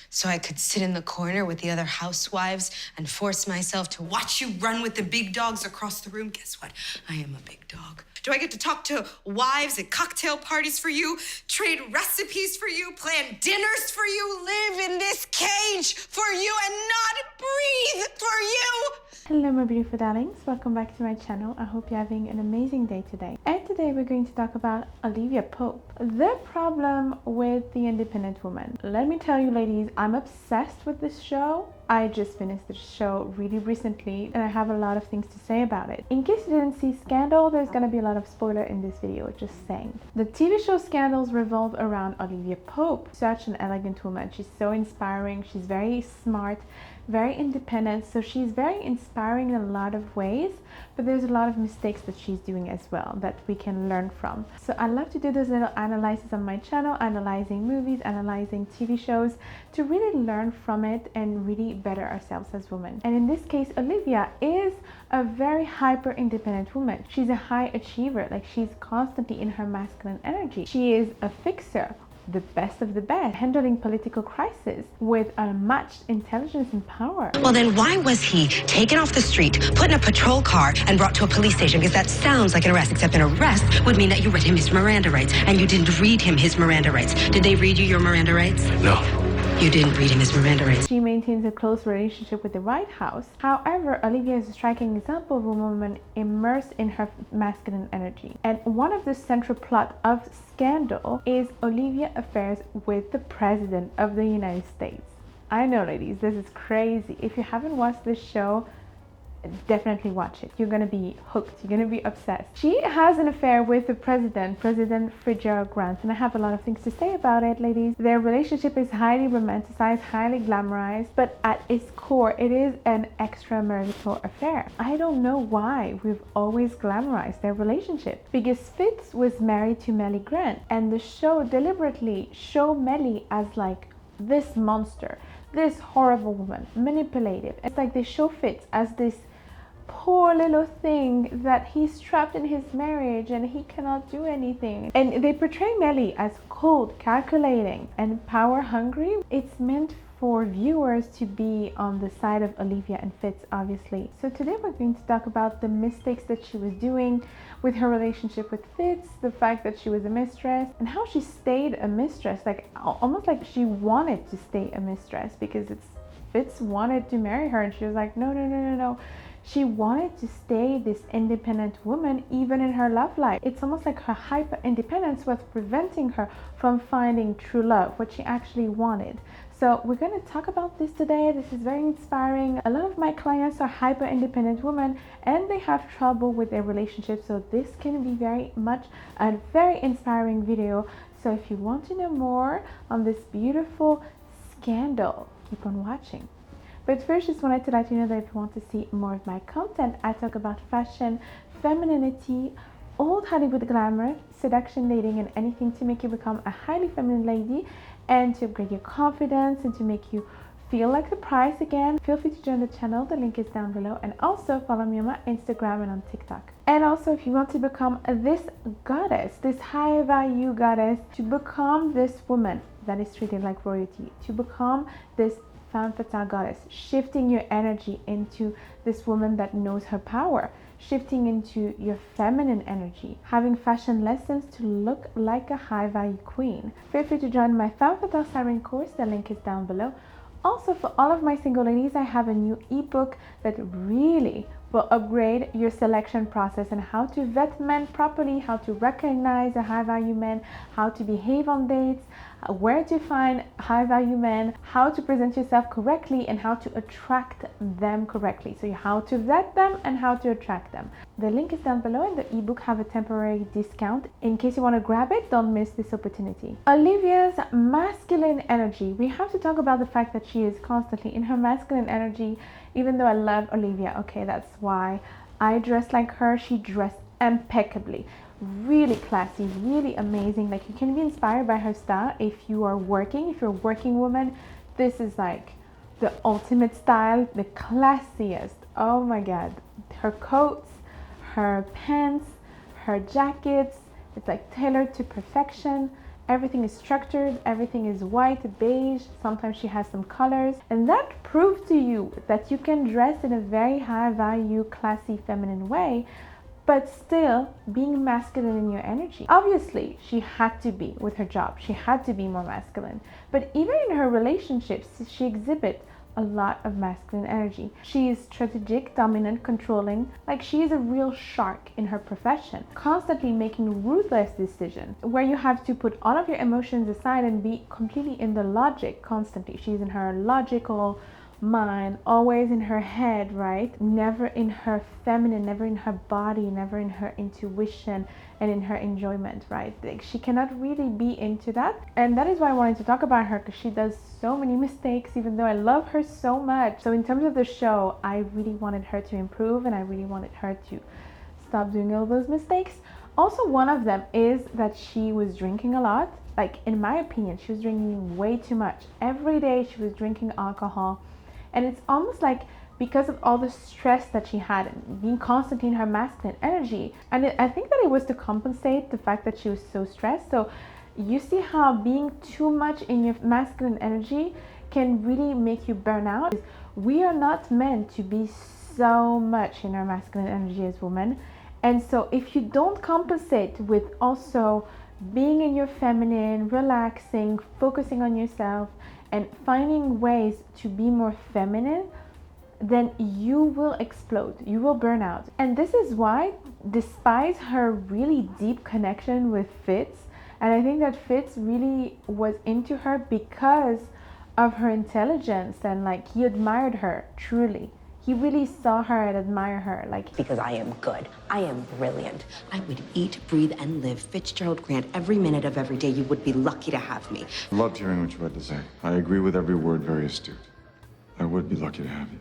so I could sit in the corner with the other housewives and force myself to watch you run with the big dogs across the room. Guess what? I am a big dog. Do I get to talk to wives at cocktail parties for you, trade recipes for you, plan dinners for you, live in this cage for you, and not breathe for you? Hello my beautiful darlings, welcome back to my channel. I hope you're having an amazing day today. And today we're going to talk about Olivia Pope, the problem with the independent woman. Let me tell you ladies, I'm obsessed with this show. I just finished the show really recently and I have a lot of things to say about it. In case you didn't see Scandal, there's going to be a lot of spoiler in this video, just saying. The TV show Scandals revolve around Olivia Pope, such an elegant woman. She's so inspiring, she's very smart, very independent, so she's very inspiring in a lot of ways, but there's a lot of mistakes that she's doing as well that we can learn from. So I love to do those little analyses on my channel, analyzing movies, analyzing TV shows, to really learn from it and really better ourselves as women. And in this case, Olivia is a very hyper independent woman. She's a high achiever, like she's constantly in her masculine energy. She is a fixer, the best of the best, handling political crisis with unmatched intelligence and power. Well, then why was he taken off the street, put in a patrol car, and brought to a police station? Because that sounds like an arrest, except an arrest would mean that you read him his Miranda rights, and you didn't read him his Miranda rights. Did they read you your Miranda rights? No. You didn't read him his Miranda rights. She maintains a close relationship with the White House. However, Olivia is a striking example of a woman immersed in her masculine energy. And one of the central plot of Scandal is Olivia's affairs with the President of the United States. I know ladies, this is crazy. If you haven't watched this show, definitely watch it. You're gonna be hooked, you're gonna be obsessed. She has an affair with the President Fitzgerald Grant, and I have a lot of things to say about it, ladies. Their relationship is highly romanticized, highly glamorized, but at its core it is an extramarital affair. I don't know why we've always glamorized their relationship, because Fitz was married to Melly Grant, and the show deliberately show Melly as like this monster, this horrible woman, manipulative. It's like they show Fitz as this poor little thing that he's trapped in his marriage and he cannot do anything. And they portray Melly as cold, calculating, and power hungry. It's meant for viewers to be on the side of Olivia and Fitz, obviously. So today we're going to talk about the mistakes that she was doing with her relationship with Fitz, the fact that she was a mistress, and how she stayed a mistress, like almost like she wanted to stay a mistress, because Fitz wanted to marry her and she was like, no, no, no, no, no. She wanted to stay this independent woman even in her love life. It's almost like her hyper independence was preventing her from finding true love, what she actually wanted. So we're going to talk about this today. This is very inspiring. A lot of my clients are hyper independent women and they have trouble with their relationship. So this can be very much a very inspiring video. So if you want to know more on this beautiful Scandal, keep on watching. But first, just wanted to let you know that if you want to see more of my content, I talk about fashion, femininity, old Hollywood glamour, seduction, dating, and anything to make you become a highly feminine lady and to upgrade your confidence and to make you feel like the prize again. Feel free to join the channel, the link is down below, and also follow me on my Instagram and on TikTok. And also, if you want to become this goddess, this high value goddess, to become this woman that is treated like royalty, to become this femme fatale goddess, shifting your energy into this woman that knows her power, shifting into your feminine energy, having fashion lessons to look like a high value queen. Feel free to join my femme fatale siren course, the link is down below. Also, for all of my single ladies, I have a new ebook that really will upgrade your selection process and how to vet men properly, how to recognize a high value man, how to behave on dates, where to find high value men, how to present yourself correctly, and how to attract them correctly. So how to vet them and how to attract them. The link is down below, and the ebook have a temporary discount. In case you want to grab it, don't miss this opportunity. Olivia's masculine energy. We have to talk about the fact that she is constantly in her masculine energy. Even though I love Olivia, okay, that's why I dress like her. She dressed impeccably, really classy, really amazing. Like, you can be inspired by her style if you're a working woman. This is like the ultimate style, the classiest. Oh my god, her coats, her pants, her jackets, it's like tailored to perfection. Everything is structured, everything is white, beige, sometimes she has some colors. And that proves to you that you can dress in a very high value, classy, feminine way, but still being masculine in your energy. Obviously, she had to be with her job. She had to be more masculine. But even in her relationships, she exhibits a lot of masculine energy. She is strategic, dominant, controlling, like she is a real shark in her profession, constantly making ruthless decisions where you have to put all of your emotions aside and be completely in the logic constantly. She's in her logical mind, always in her head, right? Never in her feminine, never in her body, never in her intuition and in her enjoyment, right? Like she cannot really be into that. And that is why I wanted to talk about her, because she does so many mistakes, even though I love her so much. So in terms of the show, I really wanted her to improve and I really wanted her to stop doing all those mistakes. Also, one of them is that she was drinking a lot. Like, in my opinion, she was drinking way too much. Every day she was drinking alcohol. And it's almost like because of all the stress that she had and being constantly in her masculine energy. And I think that it was to compensate the fact that she was so stressed. So you see how being too much in your masculine energy can really make you burn out. We are not meant to be so much in our masculine energy as women. And so if you don't compensate with also being in your feminine, relaxing, focusing on yourself, and finding ways to be more feminine, then you will explode, you will burn out. And this is why, despite her really deep connection with Fitz, and I think that Fitz really was into her because of her intelligence and like he admired her truly. He really saw her and admired her. Like, because I am good. I am brilliant. I would eat, breathe, and live Fitzgerald Grant every minute of every day. You would be lucky to have me. Loved hearing what you had to say. I agree with every word, very astute. I would be lucky to have you.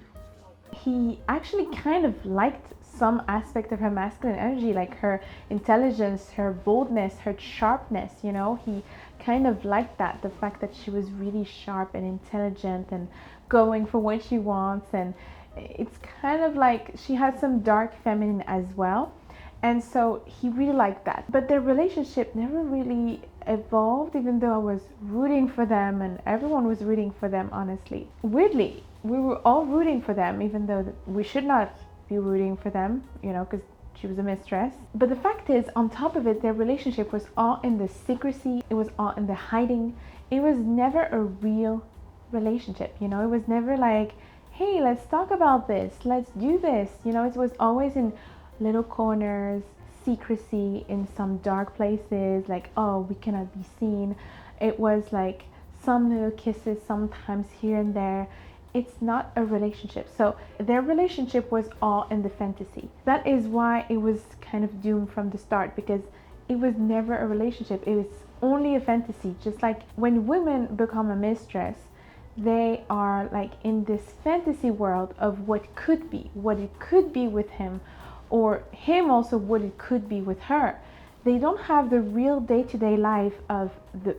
He actually kind of liked some aspect of her masculine energy, like her intelligence, her boldness, her sharpness, you know. He kind of liked that, the fact that she was really sharp and intelligent and going for what she wants. And it's kind of like she had some dark feminine as well, and so he really liked that. But their relationship never really evolved, even though I was rooting for them and everyone was rooting for them. Honestly, weirdly, we were all rooting for them, even though we should not be rooting for them, you know, because she was a mistress. But the fact is, on top of it, their relationship was all in the secrecy. It was all in the hiding. It was never a real relationship, you know. It was never like, hey, let's talk about this, let's do this, you know. It was always in little corners, secrecy, in some dark places, like, oh, we cannot be seen. It was like some little kisses sometimes here and there. It's not a relationship. So their relationship was all in the fantasy. That is why it was kind of doomed from the start, because it was never a relationship. It was only a fantasy. Just like when women become a mistress, they are like in this fantasy world of what could be, what it could be with him, or him also what it could be with her. They don't have the real day-to-day life of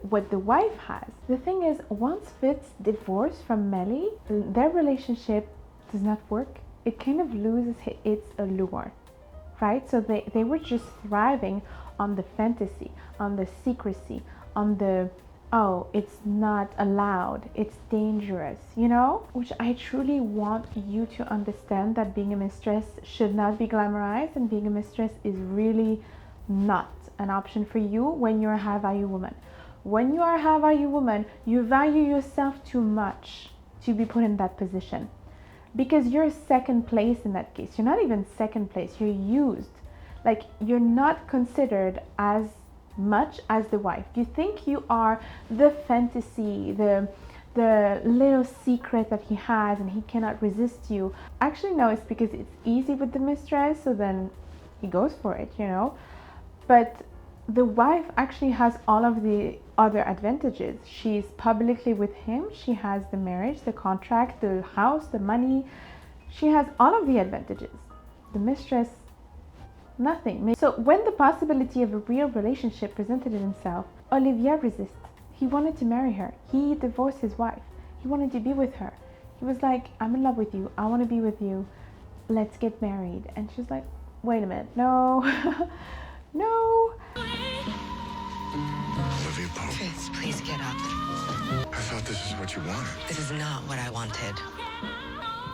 what the wife has. The thing is, once Fitz divorced from Melly, their relationship does not work. It kind of loses its allure, right? So they were just thriving on the fantasy, on the secrecy, on the, oh, it's not allowed, it's dangerous, you know? Which I truly want you to understand, that being a mistress should not be glamorized, and being a mistress is really not an option for you when you're a high value woman. When you are a high value woman, you value yourself too much to be put in that position, because you're second place in that case. You're not even second place, you're used. Like, you're not considered as much as the wife. You think you are the fantasy, the little secret that he has and he cannot resist you. Actually, no, it's because it's easy with the mistress, so then he goes for it, you know. But the wife actually has all of the other advantages. She's publicly with him. She has the marriage, the contract, the house, the money. She has all of the advantages. The mistress, nothing. So when the possibility of a real relationship presented himself, Olivia resisted. He wanted to marry her. He divorced his wife. He wanted to be with her. He was like, I'm in love with you. I want to be with you. Let's get married. And she's like, wait a minute. No. No. Olivia you, Pope. Fitz, please get up. I thought this is what you wanted. This is not what I wanted.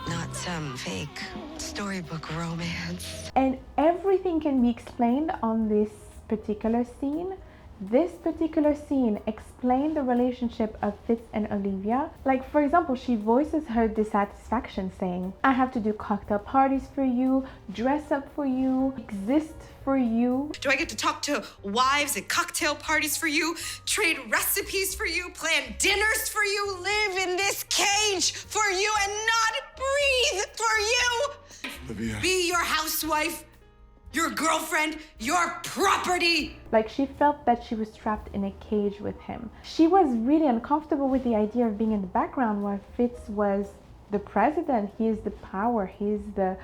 Not some fake storybook romance. And everything can be explained on this particular scene. This particular scene explained the relationship of Fitz and Olivia. Like, for example, she voices her dissatisfaction saying, I have to do cocktail parties for you, dress up for you, exist for you. Do I get to talk to wives at cocktail parties for you, trade recipes for you, plan dinners for you, live in this cage for you, and not breathe for you? Olivia. Be your housewife, your girlfriend, your property. Like, she felt that she was trapped in a cage with him. She was really uncomfortable with the idea of being in the background while Fitz was the president. He is the power, he's the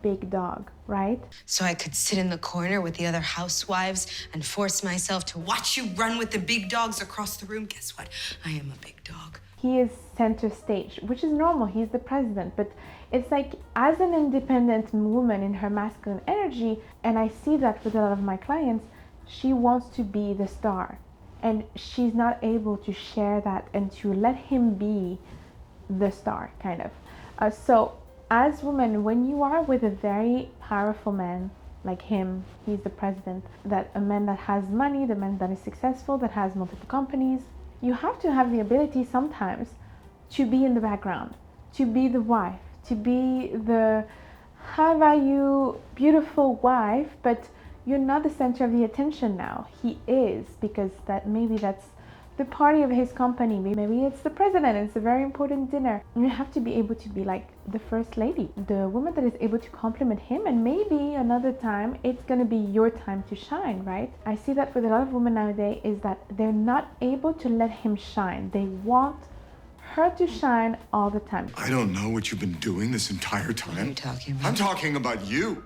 big dog, right? So I could sit in the corner with the other housewives and force myself to watch you run with the big dogs across the room. Guess what? I am a big dog. He is center stage, which is normal. He's the president. But it's like, as an independent woman in her masculine energy, and I see that with a lot of my clients, she wants to be the star. And she's not able to share that and to let him be the star, kind of. So as women, when you are with a very powerful man like him, he's the president, that a man that has money, the man that is successful, that has multiple companies, you have to have the ability sometimes to be in the background, to be the wife, to be the high value, beautiful wife, but you're not the center of the attention now. He is, because that's the party of his company. Maybe it's the president, it's a very important dinner. You have to be able to be like the first lady, the woman that is able to compliment him, and maybe another time it's gonna be your time to shine, right? I see that with a lot of women nowadays is that they're not able to let him shine. They want her to shine all the time. I don't know what you've been doing this entire time. What are you talking about? I'm talking about you.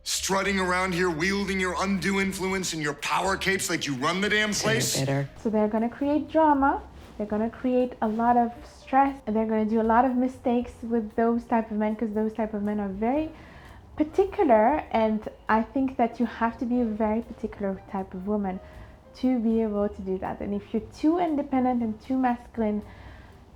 Strutting around here, wielding your undue influence and your power capes like you run the damn place. Bitter. So they're going to create drama, they're going to create a lot of stress, and they're going to do a lot of mistakes with those type of men, because those type of men are very particular, and I think that you have to be a very particular type of woman to be able to do that. And if you're too independent and too masculine,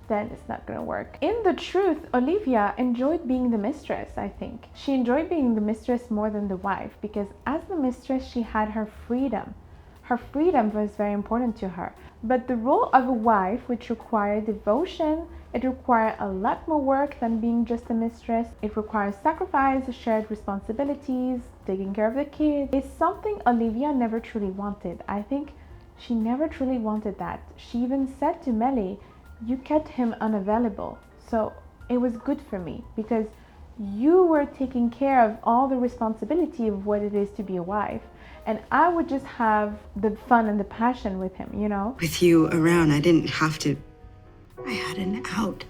then it's not going to work. In the truth, Olivia enjoyed being the mistress, I think. She enjoyed being the mistress more than the wife, because as the mistress, she had her freedom. Her freedom was very important to her. But the role of a wife, which required devotion, it required a lot more work than being just a mistress. It requires sacrifice, shared responsibilities, taking care of the kids. It's something Olivia never truly wanted. I think she never truly wanted that. She even said to Melly, you kept him unavailable, so it was good for me because you were taking care of all the responsibility of what it is to be a wife, and I would just have the fun and the passion with him, you know? With you around, I didn't have to. I had an out.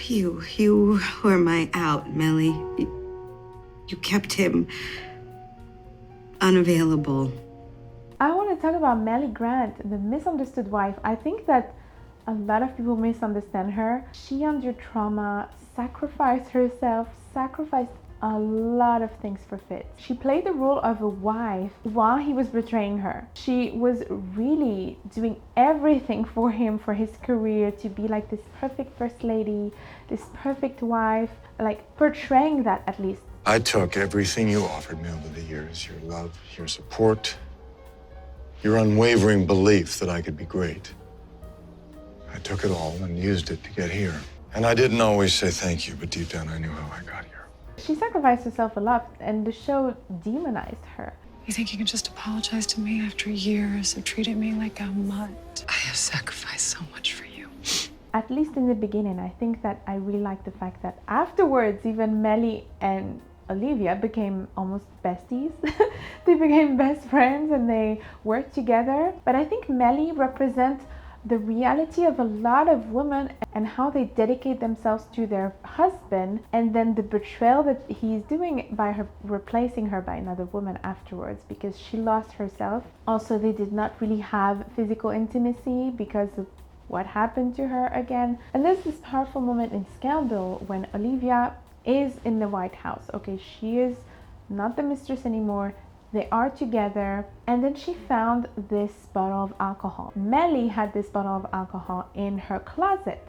You were my out, Melly. You kept him unavailable. I want to talk about Melly Grant, the misunderstood wife. I think that a lot of people misunderstand her. She, under trauma, sacrificed herself, sacrificed a lot of things for Fitz. She played the role of a wife while he was betraying her. She was really doing everything for him, for his career, to be like this perfect first lady, this perfect wife, like portraying that at least. I took everything you offered me over the years, your love, your support, your unwavering belief that I could be great. I took it all and used it to get here. And I didn't always say thank you, but deep down I knew how I got here. She sacrificed herself a lot, and the show demonized her. You think you can just apologize to me after years of treating me like a mutt? I have sacrificed so much for you. At least in the beginning, I think that I really like the fact that afterwards, even Melly and Olivia became almost besties. They became best friends and they worked together. But I think Melly represents the reality of a lot of women and how they dedicate themselves to their husband, and then the betrayal that he's doing by her replacing her by another woman afterwards, because she lost herself. Also, they did not really have physical intimacy because of what happened to her again. And there's this powerful moment in Scandal when Olivia is in the White House. Okay, she is not the mistress anymore. They are together, and then she found this bottle of alcohol. Melly had this bottle of alcohol in her closet,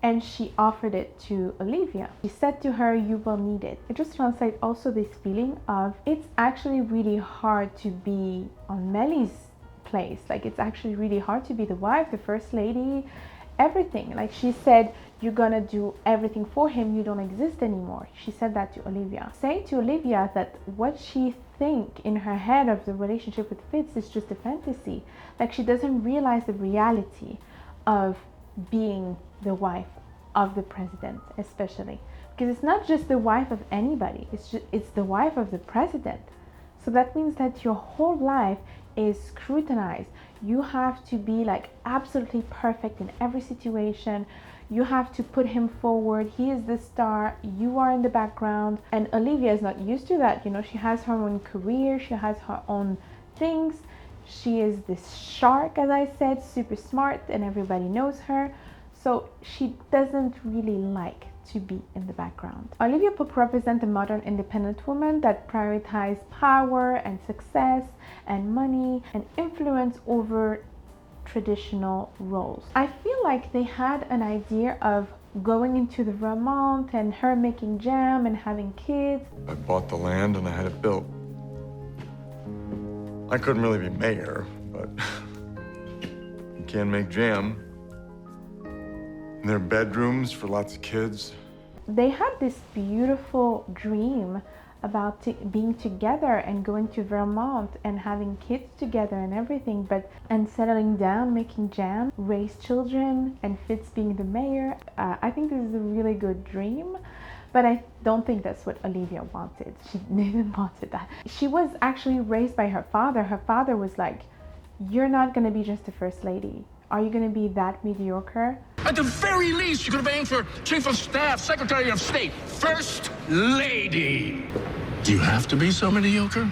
and she offered it to Olivia. She said to her, "You will need it." It just translates also this feeling of it's actually really hard to be on Melly's place. Like, it's actually really hard to be the wife, the first lady, everything. Like, she said, "You're gonna do everything for him, you don't exist anymore." She said that to Olivia. Saying to Olivia that what she think in her head of the relationship with Fitz is just a fantasy. Like, she doesn't realize the reality of being the wife of the president, especially because it's not just the wife of anybody, it's the wife of the president. So that means that your whole life is scrutinized. You have to be like absolutely perfect in every situation. You have to put him forward. He is the star, you are in the background. And Olivia is not used to that. You know, she has her own career, she has her own things. She is this shark, as I said, super smart, and everybody knows her. So she doesn't really like to be in the background. Olivia Pope represents a modern independent woman that prioritizes power and success and money and influence over traditional roles. I feel like they had an idea of going into the Vermont and her making jam and having kids. I bought the land and I had it built. I couldn't really be mayor, but you can make jam. And there are bedrooms for lots of kids. They had this beautiful dream about being together and going to Vermont and having kids together and everything, and settling down, making jam, raise children, and Fitz being the mayor. I think this is a really good dream, but I don't think that's what Olivia wanted. She didn't want that. She was actually raised by her father. Her father was like, "You're not gonna be just the first lady. Are you gonna be that mediocre?" At the very least, you could have aimed for Chief of Staff, Secretary of State, First Lady. Do you have to be so mediocre?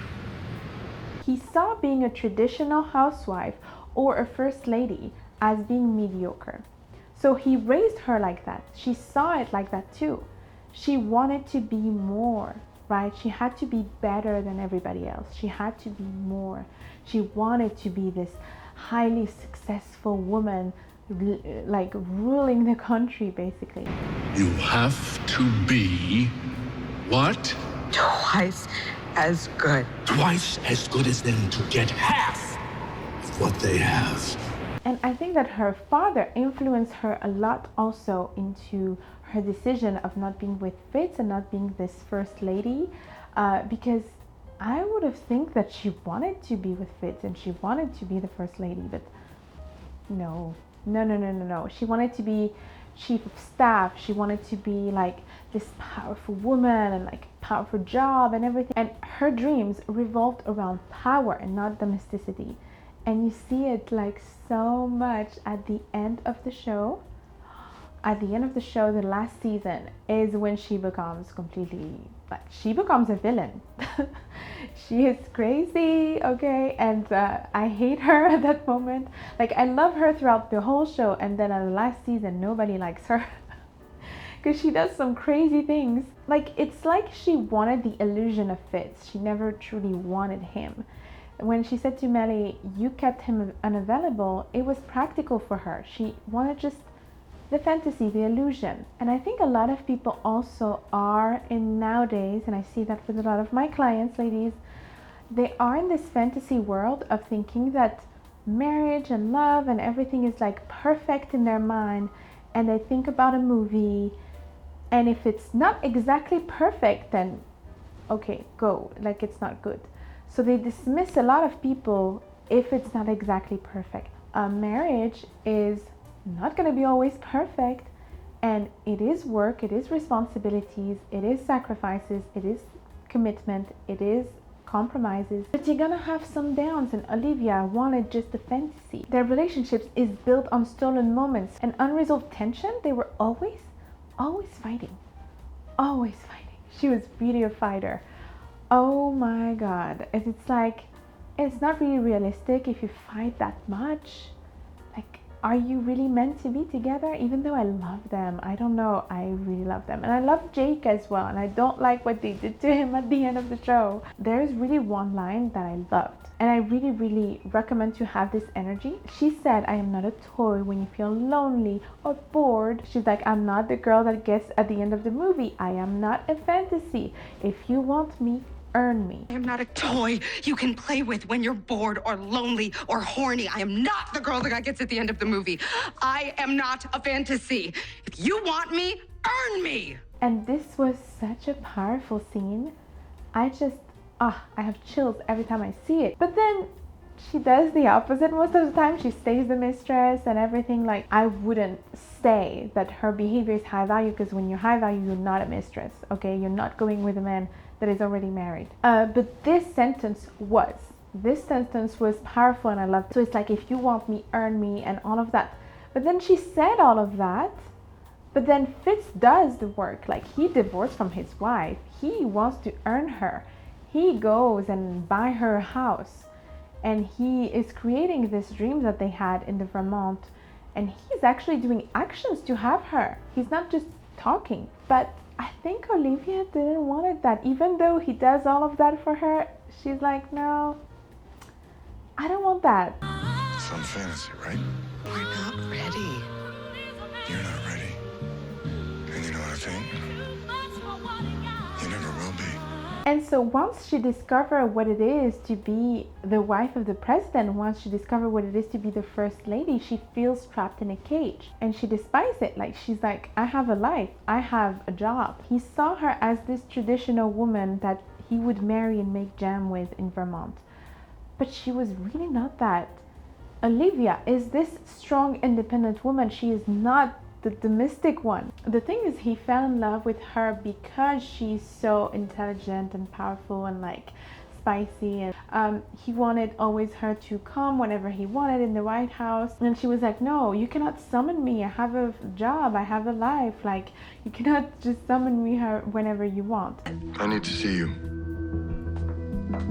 He saw being a traditional housewife or a first lady as being mediocre. So he raised her like that. She saw it like that too. She wanted to be more, right? She had to be better than everybody else. She had to be more. She wanted to be this highly successful woman, like ruling the country, basically. You have to be what? Twice as good. Twice as good as them to get half of what they have. And I think that her father influenced her a lot also into her decision of not being with Fitz and not being this first lady, because I would have think that she wanted to be with Fitz and she wanted to be the first lady, but no. She wanted to be chief of staff. She wanted to be like this powerful woman and like powerful job and everything. And her dreams revolved around power and not domesticity. And you see it like so much at the end of the show. At the end of the show, the last season is when she becomes completely, like, she becomes a villain. She is crazy, okay? And I hate her at that moment. Like, I love her throughout the whole show, and then at the last season, nobody likes her. Because she does some crazy things. Like, it's like she wanted the illusion of Fitz. She never truly wanted him. When she said to Melly, "You kept him unavailable," it was practical for her. She wanted just the fantasy, the illusion. And I think a lot of people also are in nowadays, and I see that with a lot of my clients, ladies, they are in this fantasy world of thinking that marriage and love and everything is like perfect in their mind, and they think about a movie, and if it's not exactly perfect, then okay, go, like it's not good. So they dismiss a lot of people if it's not exactly perfect. A marriage is not going to be always perfect, and it is work, it is responsibilities, it is sacrifices, it is commitment, it is compromises, but you're gonna have some downs. And Olivia wanted just a fantasy. Their relationships is built on stolen moments and unresolved tension. They were always fighting, always fighting. She was really a fighter. Oh my god, it's like, it's not really realistic if you fight that much. Like, are you really meant to be together? Even though I love them, I don't know, I really love them. And I love Jake as well, and I don't like what they did to him at the end of the show. There's really one line that I loved, and I really recommend to have this energy. She said, I am not a toy when you feel lonely or bored. She's like, I'm not the girl that gets at the end of the movie. I am not a fantasy. If you want me, earn me. I am not a toy you can play with when you're bored or lonely or horny. I am not the girl that gets at the end of the movie. I am not a fantasy. If you want me, earn me. And this was such a powerful scene. I have chills every time I see it. But then she does the opposite most of the time. She stays the mistress and everything. Like, I wouldn't say that her behavior is high value, because when you're high value, you're not a mistress, okay? You're not going with a man that is already married. But this sentence was powerful, and I loved it. So it's like, if you want me, earn me, and all of that. But then she said all of that, but then Fitz does the work. Like, he divorced from his wife. He wants to earn her. He goes and buy her a house, and he is creating this dream that they had in the Vermont, and he's actually doing actions to have her. He's not just talking. But I think Olivia didn't want that. Even though he does all of that for her, she's like, no, I don't want that. Some fantasy, right? We're not ready. You're not ready. And you know what I think? You never will be. And so once she discovers what it is to be the wife of the president, once she discovers what it is to be the first lady, she feels trapped in a cage, and she despises it. Like, she's like, I have a life, I have a job. He saw her as this traditional woman that he would marry and make jam with in Vermont, but she was really not that. Olivia is this strong, independent woman. She is not the domestic one. The thing is, he fell in love with her because she's so intelligent and powerful and like spicy, and he wanted always her to come whenever he wanted in the White House, and she was like, no, you cannot summon me, I have a job, I have a life, like, you cannot just summon me her whenever you want. I need to see you.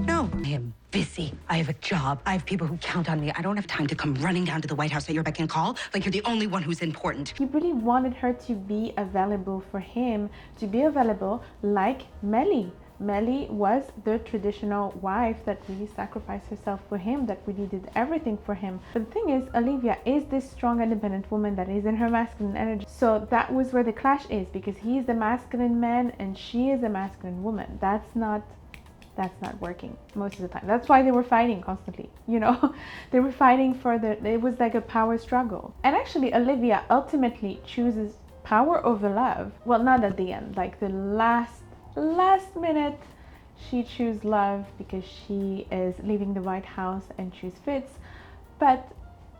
No, I am busy. I have a job. I have people who count on me. I don't have time to come running down to the White House at your beck and call like you're the only one who's important. He really wanted her to be available for him, to be available like Melly. Melly was the traditional wife that really sacrificed herself for him, that really did everything for him. But the thing is, Olivia is this strong, independent woman that is in her masculine energy. So that was where the clash is, because he is the masculine man and she is a masculine woman. That's not working most of the time. That's why they were fighting constantly, you know. They were fighting for it was like a power struggle. And actually, Olivia ultimately chooses power over love. Well, not at the end, like the last minute, she chooses love because she is leaving the White House and choose Fitz. But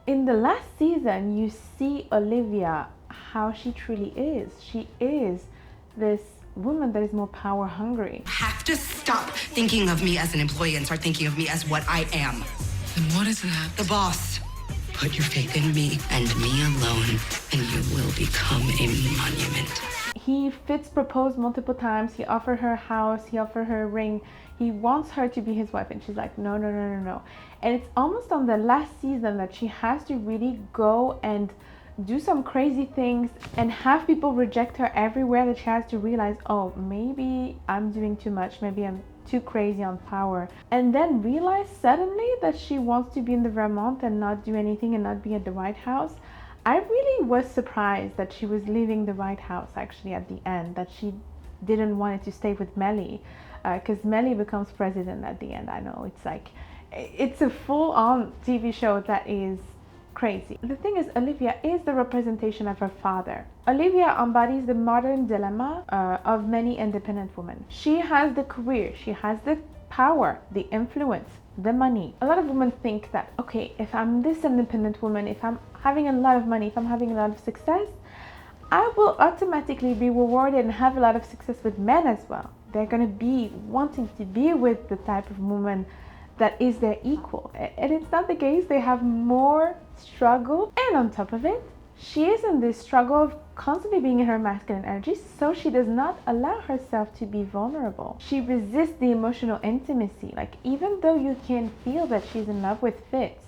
in the last season, you see Olivia, how she truly is. She is this woman that is more power hungry. You have to stop thinking of me as an employee and start thinking of me as what I am. And what is that? The boss. Put your faith in me and me alone, and you will become a monument. Fitz proposed multiple times. He offered her a house, he offered her a ring. He wants her to be his wife, and she's like, no. And it's almost on the last season that she has to really go and do some crazy things and have people reject her everywhere, that she has to realize, oh, maybe I'm doing too much, maybe I'm too crazy on power, and then realize suddenly that she wants to be in the Vermont and not do anything and not be at the White House. I really was surprised that she was leaving the White House actually at the end, that she didn't want to stay with Melly, because Melly becomes president at the end. I know, it's like, it's a full-on TV show that is crazy. The thing is, Olivia is the representation of her father. Olivia embodies the modern dilemma of many independent women. She has the career, she has the power, the influence, the money. A lot of women think that, okay, if I'm this independent woman, if I'm having a lot of money, if I'm having a lot of success, I will automatically be rewarded and have a lot of success with men as well. They're going to be wanting to be with the type of woman that is their equal. And it's not the case. They have more struggle. And on top of it, she is in this struggle of constantly being in her masculine energy, so she does not allow herself to be vulnerable. She resists the emotional intimacy. Like, even though you can feel that she's in love with Fitz,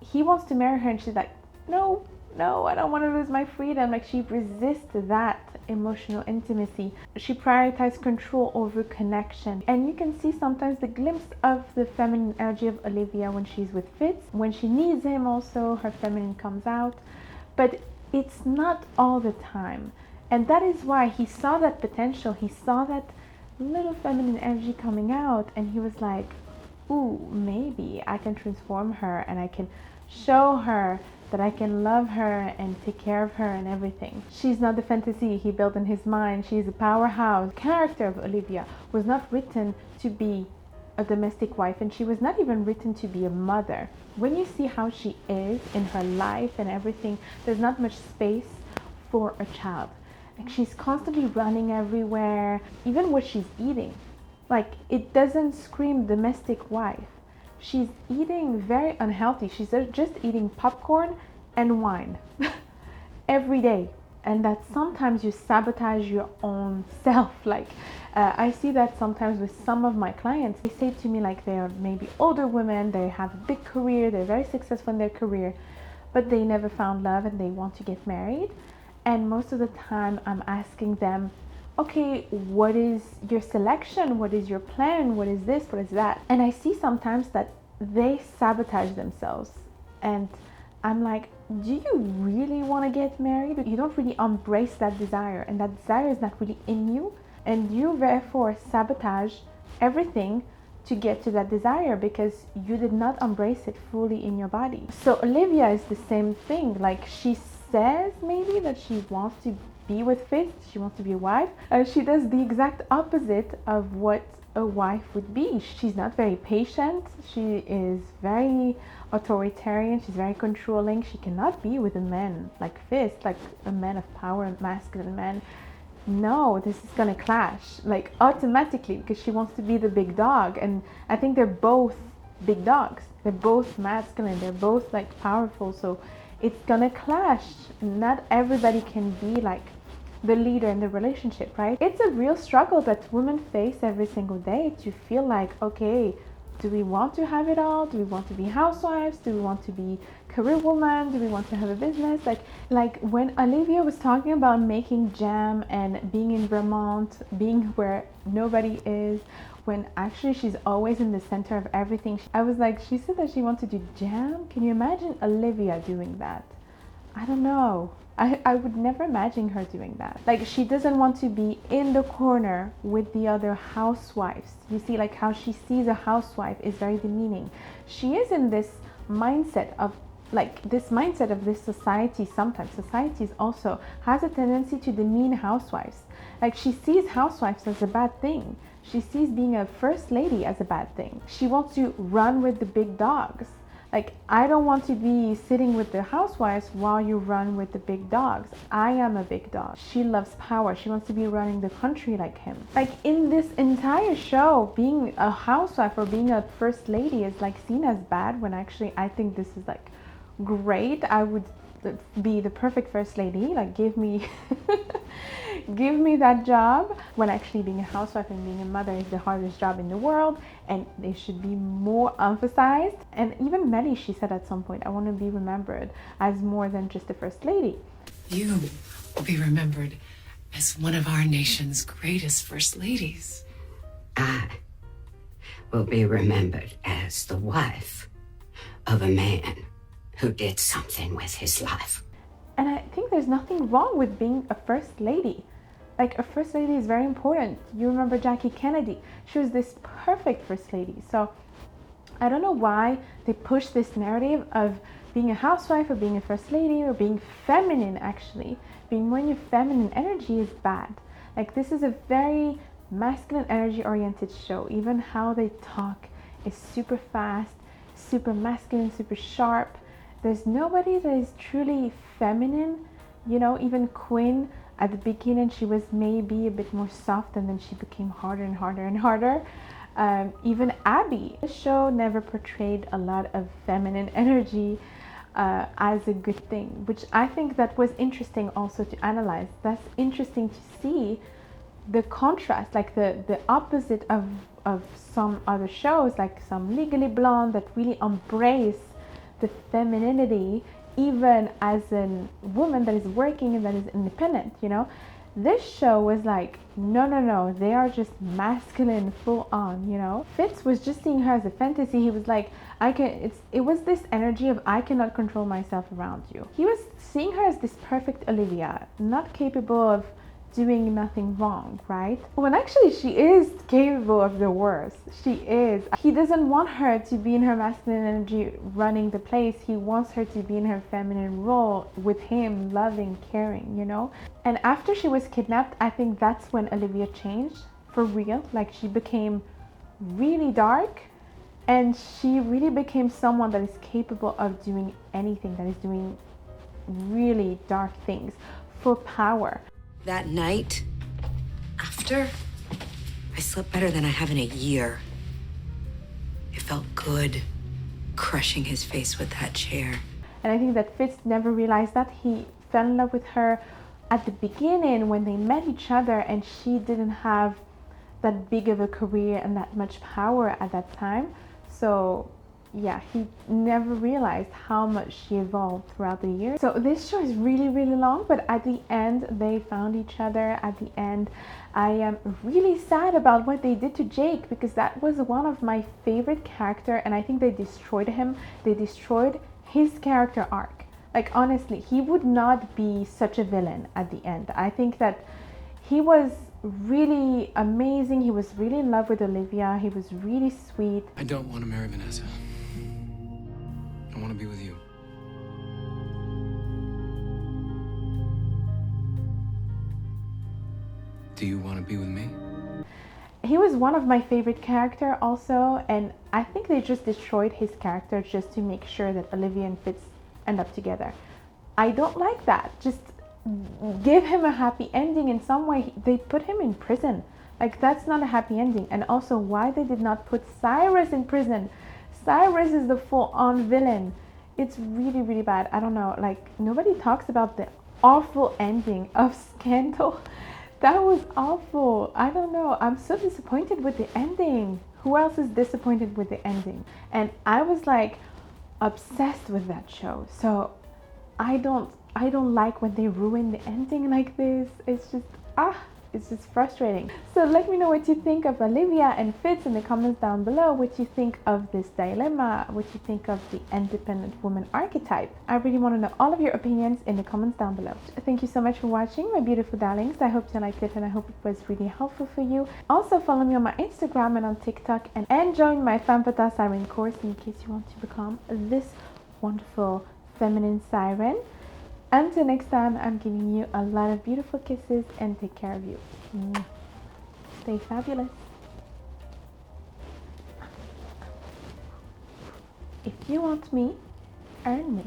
he wants to marry her and she's like, no, no, I don't want to lose my freedom. Like, she resists that emotional intimacy. She prioritizes control over connection. And you can see sometimes the glimpse of the feminine energy of Olivia when she's with Fitz. When she needs him also, her feminine comes out. But it's not all the time. And that is why he saw that potential. He saw that little feminine energy coming out, and he was like, ooh, maybe I can transform her and I can show her that I can love her and take care of her and everything. She's not the fantasy he built in his mind. She's a powerhouse. The character of Olivia was not written to be a domestic wife, and she was not even written to be a mother. When you see how she is in her life and everything, there's not much space for a child. Like, she's constantly running everywhere, even what she's eating. Like, it doesn't scream domestic wife. She's eating very unhealthy. She's just eating popcorn and wine every day. And that sometimes you sabotage your own self. Like, I see that sometimes with some of my clients. They say to me, like, they're maybe older women, they have a big career, they're very successful in their career, but they never found love and they want to get married. And most of the time I'm asking them, okay, what is your selection? What is your plan? What is this? What is that? And I see sometimes that they sabotage themselves. And I'm like, do you really want to get married? You don't really embrace that desire, and that desire is not really in you. And you therefore sabotage everything to get to that desire because you did not embrace it fully in your body. So Olivia is the same thing. Like, she says maybe that she wants to be with Fitz, she wants to be a wife. She does the exact opposite of what a wife would be. She's not very patient. She is very authoritarian. She's very controlling. She cannot be with a man like Fitz, like a man of power, a masculine man. No, this is gonna clash, like, automatically, because she wants to be the big dog. And I think they're both big dogs. They're both masculine. They're both, like, powerful. So it's gonna clash. Not everybody can be like the leader in the relationship, right? It's a real struggle that women face every single day to feel like, okay, do we want to have it all? Do we want to be housewives? Do we want to be career women? Do we want to have a business? Like when Olivia was talking about making jam and being in Vermont, being where nobody is, when actually she's always in the center of everything. I was like, she said that she wanted to do jam. Can you imagine Olivia doing that? I don't know. I would never imagine her doing that. Like, she doesn't want to be in the corner with the other housewives. You see, like, how she sees a housewife is very demeaning. She is in this mindset of, like, this mindset of this society. Sometimes societies also has a tendency to demean housewives. Like, she sees housewives as a bad thing. She sees being a first lady as a bad thing. She wants to run with the big dogs. Like, I don't want to be sitting with the housewives while you run with the big dogs. I am a big dog. She loves power. She wants to be running the country like him. Like, in this entire show, being a housewife or being a first lady is, like, seen as bad, when actually I think this is, like, great. I would be the perfect first lady. Like, give me give me that job, when actually being a housewife and being a mother is the hardest job in the world, and they should be more emphasized. And even Melly, she said at some point, I want to be remembered as more than just a first lady. You will be remembered as one of our nation's greatest first ladies. I will be remembered as the wife of a man who did something with his life. And I think there's nothing wrong with being a first lady. Like, a first lady is very important. You remember Jackie Kennedy. She was this perfect first lady. So I don't know why they push this narrative of being a housewife or being a first lady or being feminine, actually. Being more in your feminine energy is bad. Like, this is a very masculine energy oriented show. Even how they talk is super fast, super masculine, super sharp. There's nobody that is truly feminine. You know, even Quinn, at the beginning, she was maybe a bit more soft, and then she became harder and harder and harder. Even Abby. The show never portrayed a lot of feminine energy as a good thing, which I think that was interesting also to analyze. That's interesting to see the contrast, like the opposite of some other shows, like some Legally Blonde that really embrace the femininity even as a woman that is working and that is independent, you know. This show was like, no, no, no, they are just masculine, full on, you know. Fitz was just seeing her as a fantasy. He was like, it was this energy of I cannot control myself around you. He was seeing her as this perfect Olivia, not capable of doing nothing wrong, right? When actually she is capable of the worst. She is. He doesn't want her to be in her masculine energy running the place. He wants her to be in her feminine role with him, loving, caring, you know? And after she was kidnapped, I think that's when Olivia changed for real. Like, she became really dark, and she really became someone that is capable of doing anything, that is doing really dark things for power. That night, after, I slept better than I have in a year. It felt good, crushing his face with that chair. And I think that Fitz never realized that. He fell in love with her at the beginning when they met each other, and she didn't have that big of a career and that much power at that time. So yeah, he never realized how much she evolved throughout the years. So this show is really, really long, but at the end they found each other. At the end, I am really sad about what they did to Jake, because that was one of my favorite characters, and I think they destroyed him. They destroyed his character arc. Like, honestly, he would not be such a villain at the end. I think that he was really amazing. He was really in love with Olivia. He was really sweet. I don't want to marry Vanessa. I want to be with you. Do you want to be with me? He was one of my favorite characters also, and I think they just destroyed his character just to make sure that Olivia and Fitz end up together. I don't like that. Just give him a happy ending in some way. They put him in prison. Like, that's not a happy ending. And also, why they did not put Cyrus in prison? Cyrus is the full-on villain. It's really, really bad. I don't know, like, nobody talks about the awful ending of Scandal. That was awful. I don't know. I'm so disappointed with the ending. Who else is disappointed with the ending? And I was like obsessed with that show. So I don't like when they ruin the ending like this. It's just frustrating. So let me know what you think of Olivia and Fitz in the comments down below. What you think of this dilemma, what you think of the independent woman archetype. I really want to know all of your opinions in the comments down below. Thank you so much for watching, my beautiful darlings. I hope you liked it, and I hope it was really helpful for you. Also follow me on my Instagram and on TikTok, and join my Femme Fatale Siren course in case you want to become this wonderful feminine siren. Until next time, I'm giving you a lot of beautiful kisses, and take care of you. Stay fabulous. If you want me, earn me.